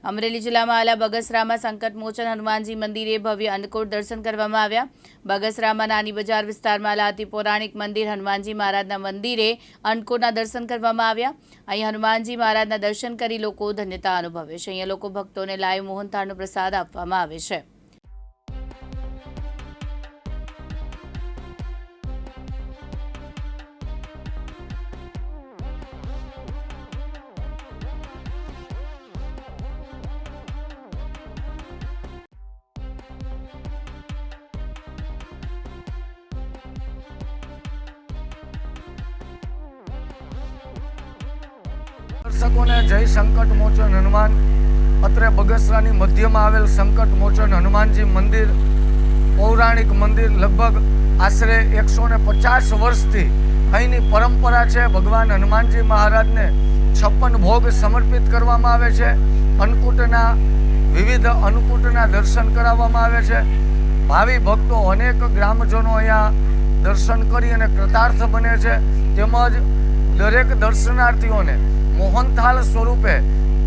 અમરેલી જિલ્લામાં આવેલા બગસરામાં સંકટમોચન હનુમાનજી મંદિરે ભવ્ય અન્નકૂટ દર્શન કરવામાં આવ્યા। બગસરામાં નાની બજાર વિસ્તારમાં આવેલા અતિ પૌરાણિક મંદિર હનુમાનજી મહારાજના મંદિરે અન્નકૂટના દર્શન કરવામાં આવ્યા। અહીં હનુમાનજી મહારાજના દર્શન કરી લોકો ધન્યતા અનુભવે છે। અહીંયા લોકો ભક્તોને લાઈવ મોહનથાળનો પ્રસાદ આપવામાં આવે છે। દર્શકોને જય સંકટ મોચન હનુમાન। અત્રે બગસરાની મધ્યમાં આવેલ સંકટ મોચન હનુમાનજી મંદિર પૌરાણિક મંદિર લગભગ આશરે 150 વર્ષથી અહીંની પરંપરા છે। ભગવાન હનુમાનજી મહારાજને 56 ભોગ સમર્પિત કરવામાં આવે છે। અન્નકૂટના વિવિધ અન્નકૂટના દર્શન કરાવવામાં આવે છે। ભાવિ ભક્તો અનેક ગ્રામજનો અહીંયા દર્શન કરી અને કૃતાર્થ બને છે। તેમજ દરેક દર્શનાર્થીઓને મોહનથાળ સ્વરૂપે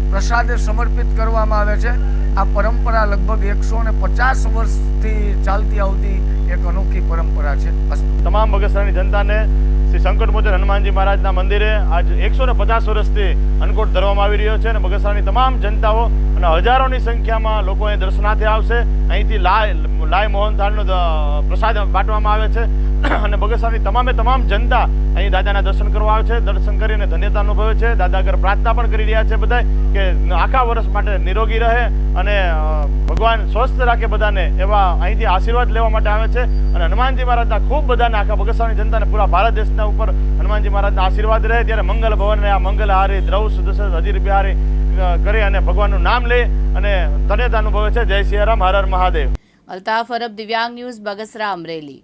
પ્રસાદ સમર્પિત કરવામાં આવે છે। આ પરંપરા લગભગ 150 વર્ષથી ચાલતી આવતી એક અનોખી પરંપરા છે। તમામ બગસરાની જનતાને શ્રી સંકટમોચન હનુમાનજી મહારાજના મંદિરે આજ 150 વર્ષથી અન્નકૂટ ધરવામાં આવી રહ્યો છે અને બગસરાની તમામ જનતાઓ અને હજારોની સંખ્યામાં લોકો અહીં દર્શનાર્થે આવશે। અહીંથી લાય મોહનથાળનો પ્રસાદ બાંટવામાં આવે છે અને બગસરાની તમામ જનતા અહીં દાદાના દર્શન કરવા આવે છે। દર્શન કરીને ધન્યતા અનુભવે છે। દાદા આગળ પ્રાર્થના પણ કરી રહ્યા છે બધા કે આખા વર્ષ માટે નિરોગી રહે અને ભગવાન સ્વસ્થ રાખે બધાને, એવા અહીંથી આશીર્વાદ લેવા માટે આવે છે। અને હનુમાનજી મહારાજના ખૂબ બધાને આખા બગસરાની જનતાને પૂરા ભારત દેશના ઉપર હનુમાનજી મહારાજના આશીર્વાદ રહે। ત્યારે મંગલ ભવનને આ મંગલહારી દ્રવ સુદર્શન હજીર બિહારી કરે અને ભગવાનનું નામ લે અને ધન્યતા અનુભવે છે। જય સિયારામ, હર હર મહાદેવ। અલ્તાફ અરબ, દિવ્યાંગ ન્યૂઝ, બગસરા, અમરેલી।